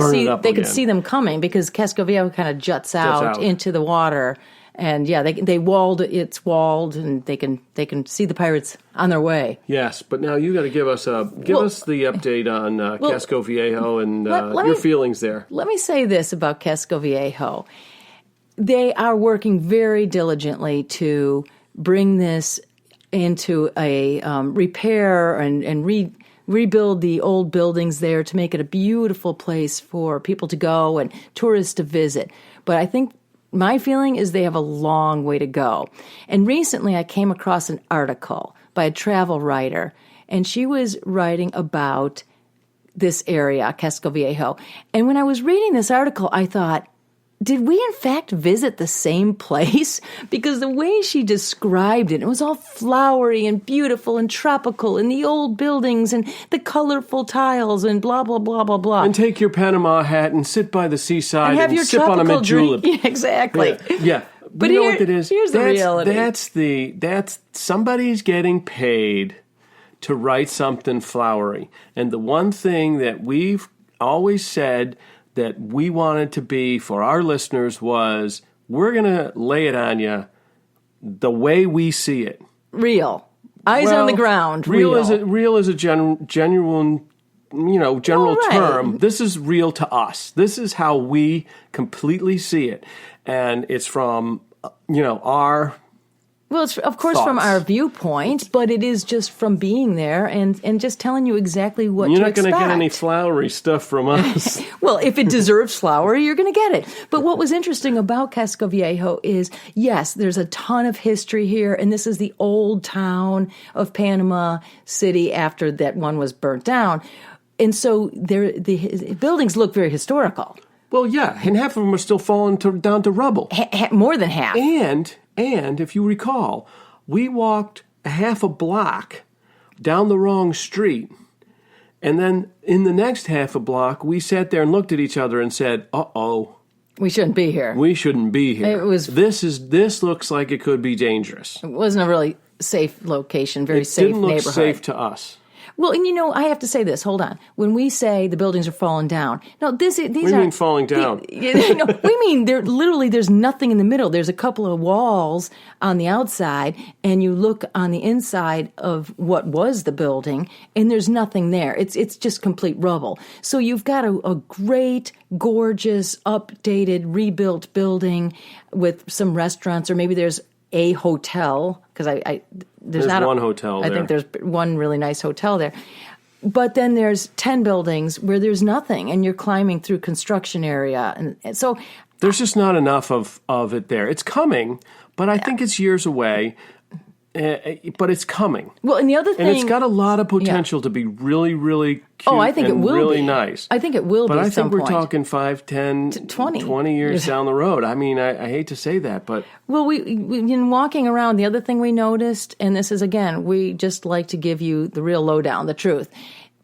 see them coming because Casco Viejo kind of juts out into the water. And yeah, it's walled, and they can see the pirates on their way. Yes, but now you got to give us the update on Casco Viejo and your feelings there. Let me say this about Casco Viejo: they are working very diligently to bring this into a repair and rebuild the old buildings there to make it a beautiful place for people to go and tourists to visit. But I think my feeling is they have a long way to go. And recently I came across an article by a travel writer, and she was writing about this area, Casco Viejo. And when I was reading this article, I thought, did we in fact visit the same place? Because the way she described it was all flowery and beautiful and tropical, and the old buildings and the colorful tiles and blah, blah, blah, blah, blah. And take your Panama hat and sit by the seaside and, have your sip on a mint julep. Yeah, exactly. Yeah. But you know what it is? Here's the reality. That's somebody's getting paid to write something flowery. And the one thing that we've always said that we wanted to be for our listeners was, we're going to lay it on you the way we see it. Real. Eyes on the ground. Real is a genuine, general term. This is real to us. This is how we completely see it. And it's from, our Well, it's, of course, from our viewpoint, but it is just from being there and just telling you exactly what You're to not expect. going to get any flowery stuff from us. Well, if it deserves flowery, you're going to get it. But what was interesting about Casco Viejo is, yes, there's a ton of history here, and this is the old town of Panama City after that one was burnt down. And so the buildings look very historical. Well, yeah, and half of them are still falling down to rubble. More than half. And if you recall, we walked a half a block down the wrong street. And then in the next half a block, we sat there and looked at each other and said, uh-oh. We shouldn't be here. We shouldn't be here. This looks like it could be dangerous. It wasn't a really safe location, very safe neighborhood. It didn't look safe to us. Well, and I have to say this. Hold on. When we say the buildings are falling down, no, these are. We mean falling down. No, we mean there's nothing in the middle. There's a couple of walls on the outside, and you look on the inside of what was the building, and there's nothing there. It's just complete rubble. So you've got a great, gorgeous, updated, rebuilt building with some restaurants, or maybe there's a hotel, because there's not one hotel there. I think there's one really nice hotel there. But then there's 10 buildings where there's nothing, and you're climbing through construction area. And so there's just not enough of it there. It's coming, but I think it's years away. But it's coming. Well, and the other thing... And it's got a lot of potential to be really, really cute I think it will really be. Nice. I think it will but be I at some think point. we're talking 5, 10, 20 years down the road. I mean, I hate to say that, but... Well, in walking around, the other thing we noticed, and this is, again, we just like to give you the real lowdown, the truth.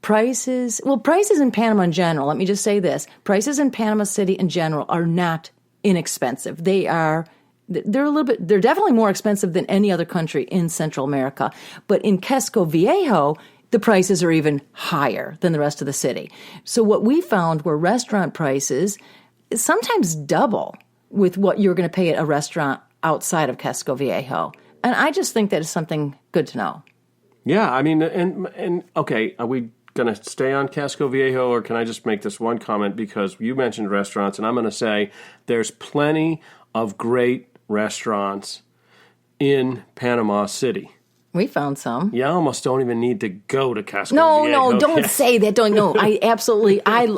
Prices in Panama in general, let me just say this. Prices in Panama City in general are not inexpensive. They're definitely more expensive than any other country in Central America. But in Casco Viejo, the prices are even higher than the rest of the city. So what we found were restaurant prices sometimes double with what you're going to pay at a restaurant outside of Casco Viejo. And I just think that is something good to know. Yeah, I mean, and okay, are we going to stay on Casco Viejo, or can I just make this one comment? Because you mentioned restaurants, and I'm going to say there's plenty of great restaurants in Panama City. We found some. You almost don't even need to go to Casco No, Viejo. No, don't say that.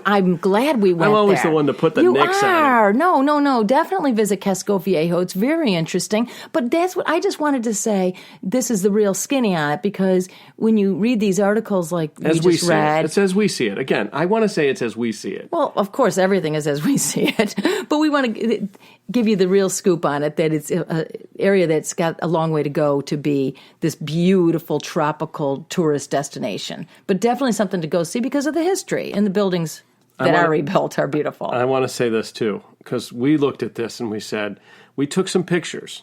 I'm glad we went there. I'm always the one to put the nix on it. No. Definitely visit Casco Viejo. It's very interesting. But that's what I just wanted to say. This is the real skinny on it, because when you read these articles like we just read. It's as we see it. Again, I want to say it's as we see it. Well, of course, everything is as we see it. But we want to give you the real scoop on it, that it's an area that's got a long way to go to be this beautiful tropical tourist destination, but definitely something to go see because of the history, and the buildings that are rebuilt are beautiful. I want to say this too, because we looked at this and we took some pictures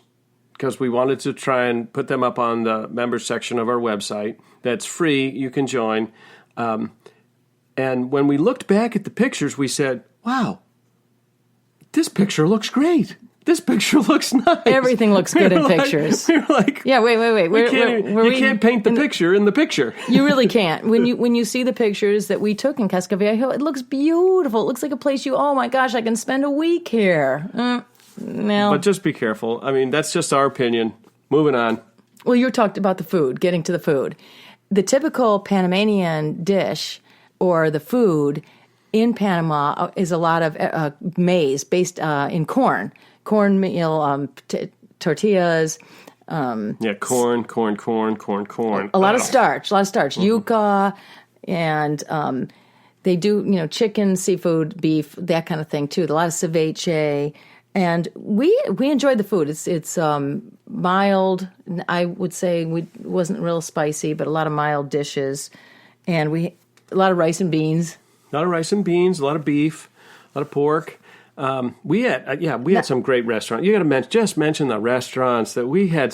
because we wanted to try and put them up on the members section of our website. That's free. You can join. And when we looked back at the pictures, we said, wow, this picture looks great. This picture looks nice. Everything looks good in pictures. We were like, yeah, wait. You can't paint the picture in the picture. You really can't. When you see the pictures that we took in Casco Viejo, it looks beautiful. It looks like a place oh my gosh, I can spend a week here. No. But just be careful. I mean, that's just our opinion. Moving on. Well, you talked about the food, getting to the food. The typical Panamanian dish or the food in Panama is a lot of maize based in cornmeal, tortillas. Corn. A lot of starch. Yuca, and they do, chicken, seafood, beef, that kind of thing too. A lot of ceviche. And we enjoyed the food. It's mild. I would say it wasn't real spicy, but a lot of mild dishes, and a lot of rice and beans. A lot of rice and beans, a lot of beef, a lot of pork. We had some great restaurants. You got to just mention the restaurants that we had.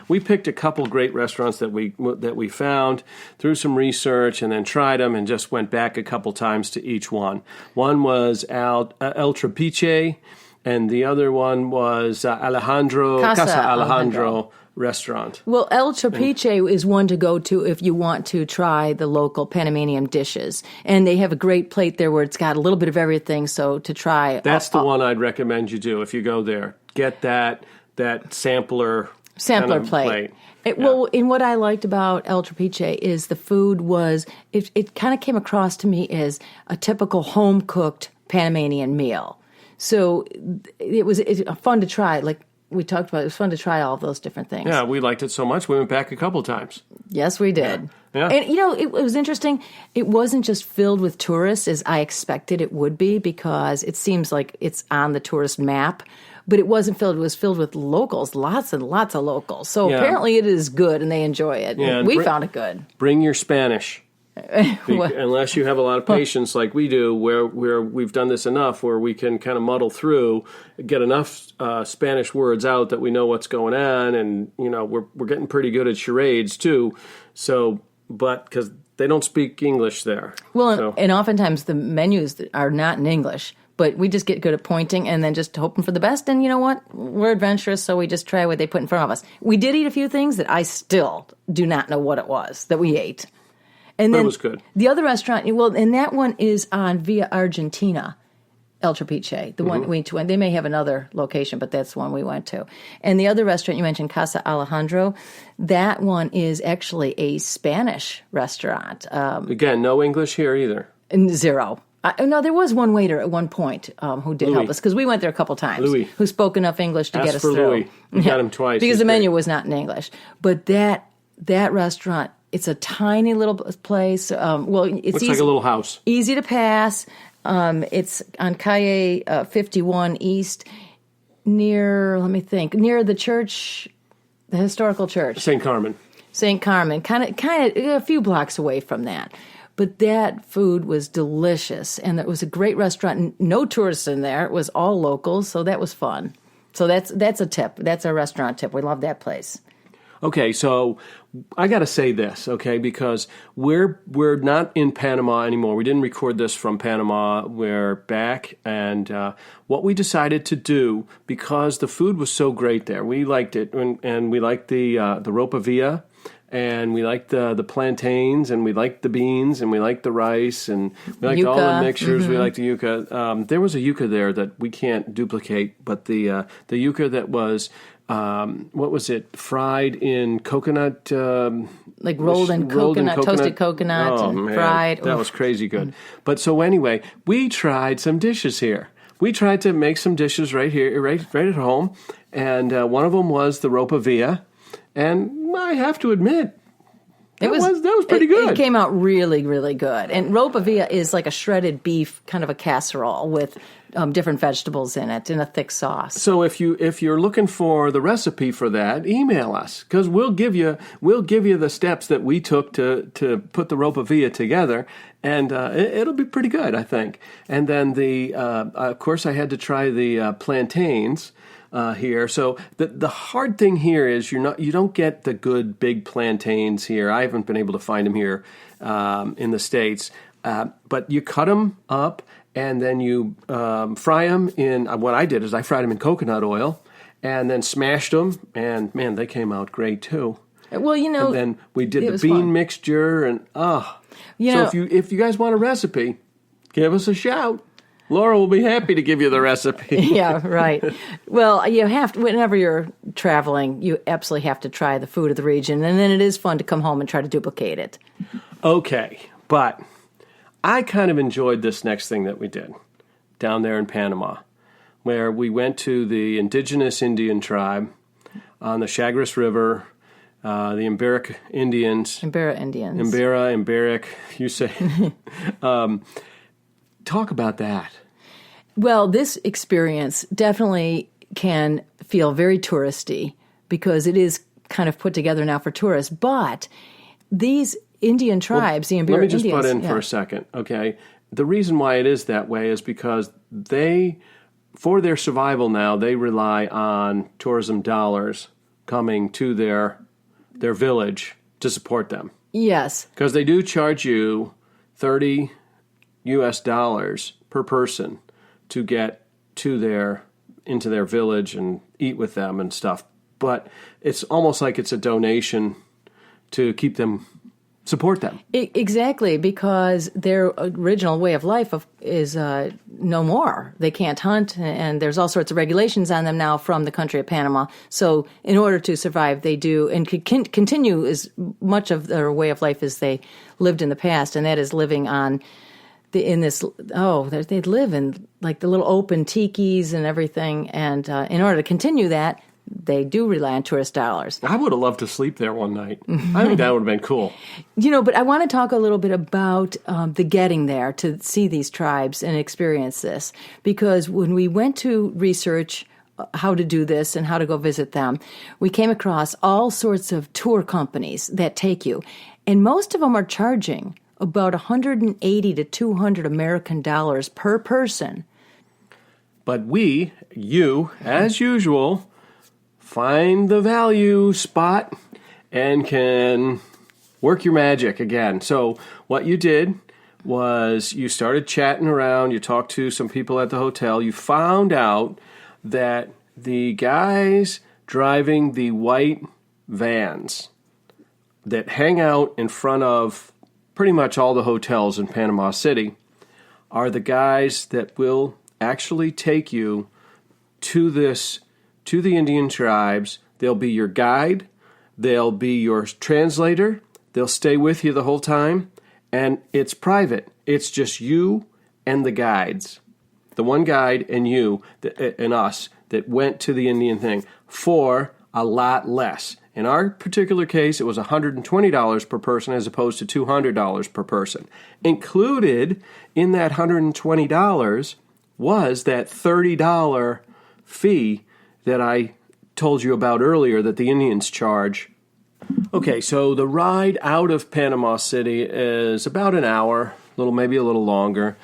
We picked a couple great restaurants that we found through some research, and then tried them, and just went back a couple times to each one. One was El Trapiche, and the other one was Casa Alejandro restaurant. Well, El Trapiche is one to go to if you want to try the local Panamanian dishes. And they have a great plate there where it's got a little bit of everything, so to try. That's the one I'd recommend you do if you go there. Get that sampler plate. Well, and what I liked about El Trapiche is the food was, it kind of came across to me as a typical home-cooked Panamanian meal. So it's fun to try, like we talked about. It was fun to try all of those different things. Yeah, we liked it so much we went back a couple times. Yes, we did. Yeah. And it was interesting. It wasn't just filled with tourists as I expected it would be, because it seems like it's on the tourist map. But it wasn't filled. It was filled with locals, lots and lots of locals. So apparently it is good and they enjoy it. Yeah, we found it good. Bring your Spanish. Unless you have a lot of patience like we do, where we've done this enough where we can kind of muddle through, get enough Spanish words out that we know what's going on, and we're getting pretty good at charades too. So, but because they don't speak English there. Well, and oftentimes the menus are not in English, but we just get good at pointing and then just hoping for the best. And you know what? We're adventurous, so we just try what they put in front of us. We did eat a few things that I still do not know what it was that we ate. And then that was good. The other restaurant, and that one is on Via Argentina, El Trapiche, the one we went to. And they may have another location, but that's the one we went to. And the other restaurant you mentioned, Casa Alejandro, that one is actually a Spanish restaurant. Again, no English here either. Zero. No, there was one waiter at one point who did help us, because we went there a couple times. Louis. Who spoke enough English to get us through. Louis. We got him twice. Because the menu was not in English. But that restaurant, it's a tiny little place. It's looks like a little house. Easy to pass. It's on Calle 51 East, near the church, the historical church, St. Carmen, kind of a few blocks away from that. But that food was delicious, and it was a great restaurant. No tourists in there; it was all locals, so that was fun. So that's a tip. That's a restaurant tip. We love that place. Okay, so I got to say this, okay, because we're not in Panama anymore. We didn't record this from Panama. We're back, and what we decided to do, because the food was so great there, we liked it, and we liked the ropa villa, and we liked the plantains, and we liked the beans, and we liked the rice, and we liked all the mixtures. Mm-hmm. We liked the yuca. There was a yuca there that we can't duplicate, but the yuca that was what was it? Fried in coconut, like rolled in coconut, toasted coconut, and fried. That was crazy good. But so anyway, we tried some dishes here. We tried to make some dishes right here, right at home, and one of them was the ropa villa, and I have to admit, that was pretty good. It came out really, really good. And ropa villa is like a shredded beef, kind of a casserole with different vegetables in it, in a thick sauce. So if you're looking for the recipe for that, email us, because we'll give you the steps that we took to put the ropa villa together, and it'll be pretty good, I think. And then of course I had to try the plantains. Here, so the hard thing here is you don't get the good big plantains here. I haven't been able to find them here in the States. But you cut them up, and then you fry them in, what I did is I fried them in coconut oil, and then smashed them, and man, they came out great too. Well, And then we did the bean mixture, and so if you guys want a recipe, give us a shout. Laura will be happy to give you the recipe. Yeah, right. Well, you have to, whenever you're traveling, you absolutely have to try the food of the region, and then it is fun to come home and try to duplicate it. Okay, but I kind of enjoyed this next thing that we did down there in Panama, where we went to the indigenous Indian tribe on the Chagres River, the Emberic Indians. Emberic, you say. Talk about that. Well, this experience definitely can feel very touristy because it is kind of put together now for tourists. But these Indian tribes, the Emberic Indians... Let me just butt in for a second, okay? The reason why it is that way is because for their survival now, they rely on tourism dollars coming to their village to support them. Yes. Because they do charge you $30 per person to get into their village and eat with them and stuff. But it's almost like it's a donation to support them. Exactly, because their original way of life is no more. They can't hunt, and there's all sorts of regulations on them now from the country of Panama. So in order to survive, they do, and continue as much of their way of life as they lived in the past, and that is living on... they live in like the little open tikis and everything, and in order to continue that, they do rely on tourist dollars. I would have loved to sleep there one night. I think that would have been cool. But I want to talk a little bit about the getting there to see these tribes and experience this, because when we went to research how to do this and how to go visit them, we came across all sorts of tour companies that take you, and most of them are charging about $180 to $200 American dollars per person. But you, as usual, find the value spot and can work your magic again. So what you did was you started chatting around, you talked to some people at the hotel, you found out that the guys driving the white vans that hang out in front of pretty much all the hotels in Panama City are the guys that will actually take you to the Indian tribes. They'll be your guide, they'll be your translator, they'll stay with you the whole time, and it's private. It's just you and the guides. The one guide and you and us that went to the Indian thing for a lot less. In our particular case, it was $120 per person as opposed to $200 per person. Included in that $120 was that $30 fee that I told you about earlier that the Indians charge. Okay, so the ride out of Panama City is about an hour, maybe a little longer.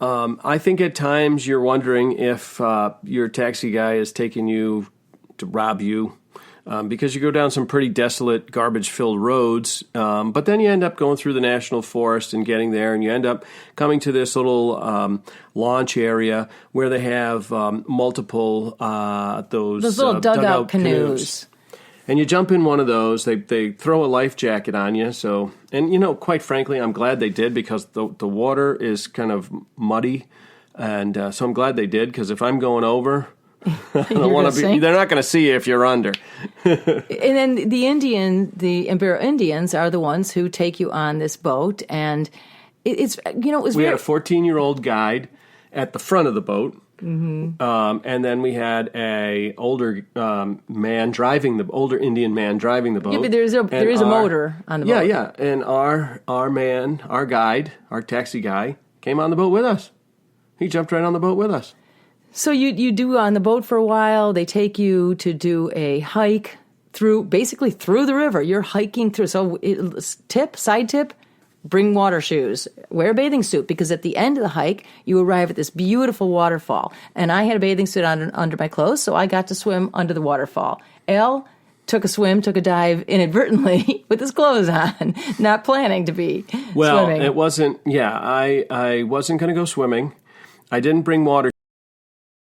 I think at times you're wondering if your taxi guy is taking you to rob you. Because you go down some pretty desolate, garbage-filled roads, but then you end up going through the national forest and getting there, and you end up coming to this little launch area where they have multiple those little dugout canoes. And you jump in one of those. They throw a life jacket on you. So, and quite frankly, I'm glad they did because the water is kind of muddy, and so I'm glad they did because if I'm going over. I don't want to be. They're not going to see you if you're under. And then the Emberic Indians are the ones who take you on this boat, and it was. We had a 14-year-old guide at the front of the boat, and then we had a older Indian man driving the boat. Yeah, but there is a motor on the boat. Yeah, and our guide, our taxi guy, came on the boat with us. He jumped right on the boat with us. So you do on the boat for a while. They take you to do a hike through the river. You're hiking through. So side tip, bring water shoes. Wear a bathing suit because at the end of the hike, you arrive at this beautiful waterfall. And I had a bathing suit under my clothes, so I got to swim under the waterfall. Elle took a dive inadvertently with his clothes on, not planning to be Well, swimming. it wasn't, I wasn't going to go swimming. I didn't bring water